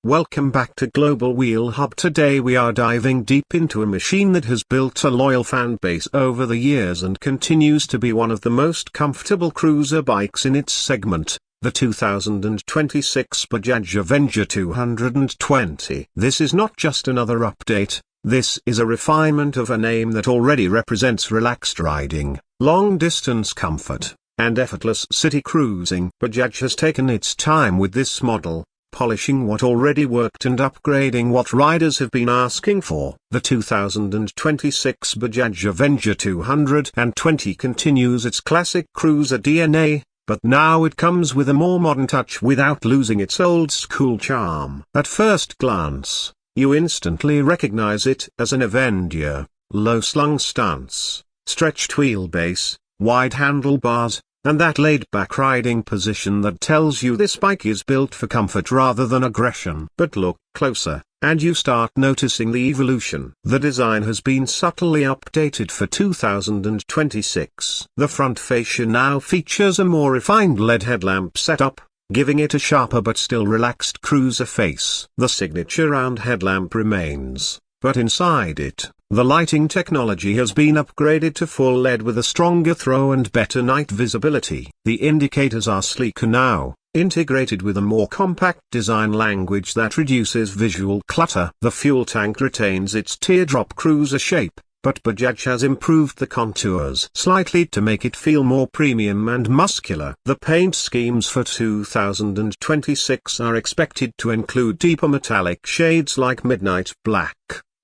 Welcome back to Global Wheel Hub. Today we are diving deep into a machine that has built a loyal fan base over the years and continues to be one of the most comfortable cruiser bikes in its segment, the 2026 Bajaj Avenger 220. This is not just another update, this is a refinement of a name that already represents relaxed riding, long-distance comfort, and effortless city cruising. Bajaj has taken its time with this model, polishing what already worked and upgrading what riders have been asking for. The 2026 Bajaj Avenger 220 continues its classic cruiser DNA, but now it comes with a more modern touch without losing its old-school charm. At first glance, you instantly recognize it as an Avenger: low-slung stance, stretched wheelbase, wide handlebars, and that laid-back riding position that tells you this bike is built for comfort rather than aggression. But look closer, and you start noticing the evolution. The design has been subtly updated for 2026. The front fascia now features a more refined LED headlamp setup, giving it a sharper but still relaxed cruiser face. The signature round headlamp remains, but inside it, the lighting technology has been upgraded to full LED with a stronger throw and better night visibility. The indicators are sleeker now, integrated with a more compact design language that reduces visual clutter. The fuel tank retains its teardrop cruiser shape, but Bajaj has improved the contours slightly to make it feel more premium and muscular. The paint schemes for 2026 are expected to include deeper metallic shades like midnight black,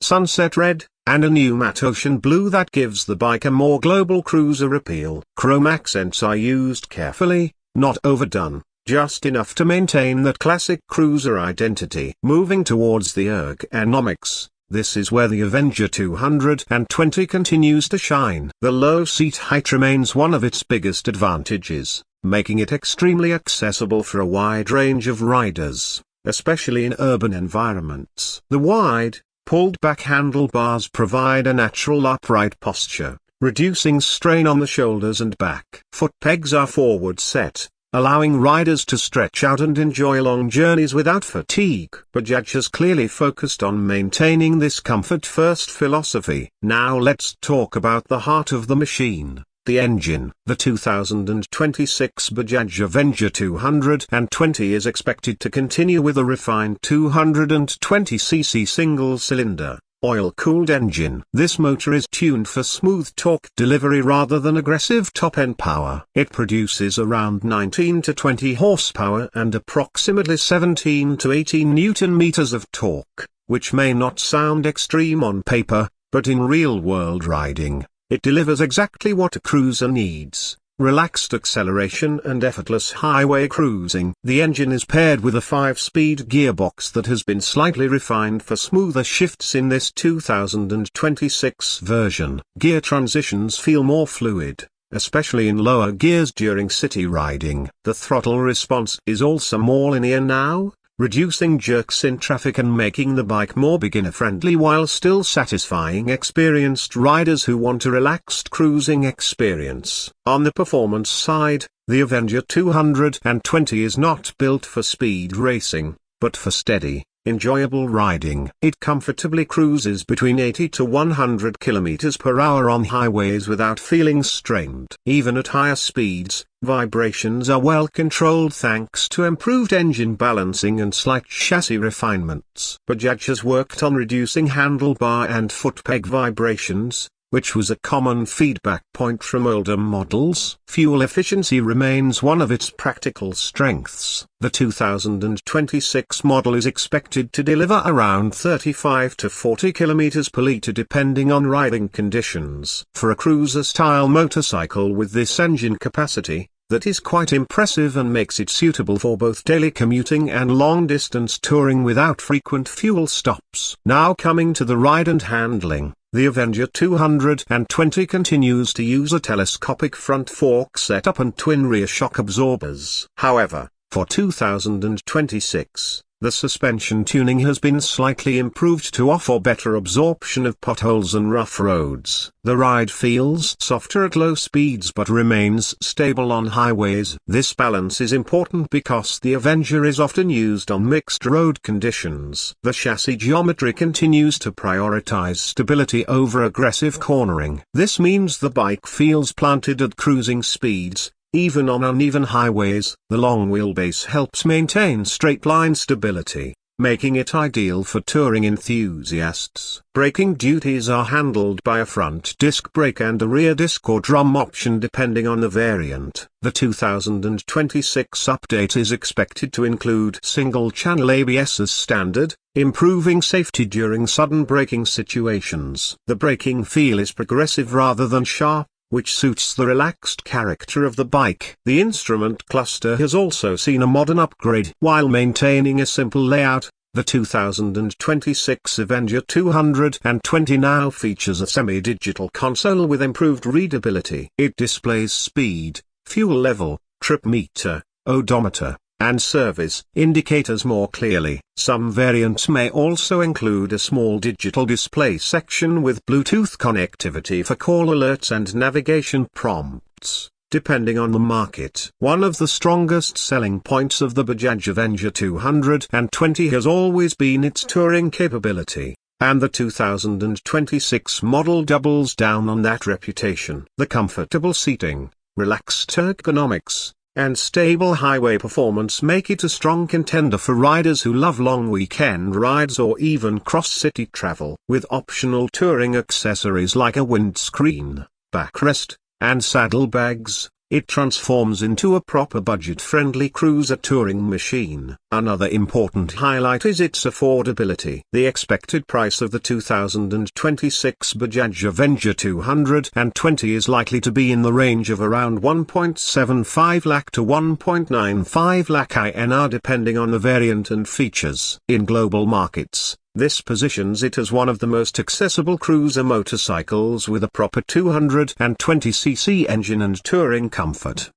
sunset red, and a new matte ocean blue that gives the bike a more global cruiser appeal. Chrome accents are used carefully, not overdone, just enough to maintain that classic cruiser identity. Moving towards the ergonomics, this is where the Avenger 220 continues to shine. The low seat height remains one of its biggest advantages, making it extremely accessible for a wide range of riders, especially in urban environments. The wide, pulled-back handlebars provide a natural upright posture, reducing strain on the shoulders and back. Foot pegs are forward set, allowing riders to stretch out and enjoy long journeys without fatigue. Bajaj has clearly focused on maintaining this comfort-first philosophy. Now let's talk about the heart of the machine, the engine. The 2026 Bajaj Avenger 220 is expected to continue with a refined 220cc single-cylinder, oil-cooled engine. This motor is tuned for smooth torque delivery rather than aggressive top-end power. It produces around 19 to 20 horsepower and approximately 17 to 18 newton-meters of torque, which may not sound extreme on paper, but in real-world riding, it delivers exactly what a cruiser needs: relaxed acceleration and effortless highway cruising. The engine is paired with a 5-speed gearbox that has been slightly refined for smoother shifts in this 2026 version. Gear transitions feel more fluid, especially in lower gears during city riding. The throttle response is also more linear now, reducing jerks in traffic and making the bike more beginner-friendly while still satisfying experienced riders who want a relaxed cruising experience. On the performance side, the Avenger 220 is not built for speed racing, but for steady, enjoyable riding. It comfortably cruises between 80 to 100 km per hour on highways without feeling strained. Even at higher speeds, vibrations are well controlled thanks to improved engine balancing and slight chassis refinements. Bajaj has worked on reducing handlebar and foot peg vibrations, which was a common feedback point from older models. Fuel efficiency remains one of its practical strengths. The 2026 model is expected to deliver around 35 to 40 km per litre depending on riding conditions. For a cruiser-style motorcycle with this engine capacity, that is quite impressive and makes it suitable for both daily commuting and long-distance touring without frequent fuel stops. Now coming to the ride and handling, the Avenger 220 continues to use a telescopic front fork setup and twin rear shock absorbers. However, for 2026, The suspension tuning has been slightly improved to offer better absorption of potholes and rough roads. The ride feels softer at low speeds but remains stable on highways. This balance is important because the Avenger is often used on mixed road conditions. The chassis geometry continues to prioritize stability over aggressive cornering. This means the bike feels planted at cruising speeds, even on uneven highways. The long wheelbase helps maintain straight-line stability, making it ideal for touring enthusiasts. Braking duties are handled by a front disc brake and a rear disc or drum option depending on the variant. The 2026 update is expected to include single-channel ABS as standard, improving safety during sudden braking situations. The braking feel is progressive rather than sharp, which suits the relaxed character of the bike. The instrument cluster has also seen a modern upgrade. While maintaining a simple layout, the 2026 Avenger 220 now features a semi-digital console with improved readability. It displays speed, fuel level, trip meter, odometer, and service indicators more clearly. Some variants may also include a small digital display section with Bluetooth connectivity for call alerts and navigation prompts, depending on the market. One of the strongest selling points of the Bajaj Avenger 220 has always been its touring capability, and the 2026 model doubles down on that reputation. The comfortable seating, relaxed ergonomics, and stable highway performance make it a strong contender for riders who love long weekend rides or even cross-city travel. With optional touring accessories like a windscreen, backrest, and saddlebags, it transforms into a proper budget-friendly cruiser touring machine. Another important highlight is its affordability. The expected price of the 2026 Bajaj Avenger 220 is likely to be in the range of around 1.75 lakh to 1.95 lakh INR depending on the variant and features. In global markets, this positions it as one of the most accessible cruiser motorcycles with a proper 220cc engine and touring comfort.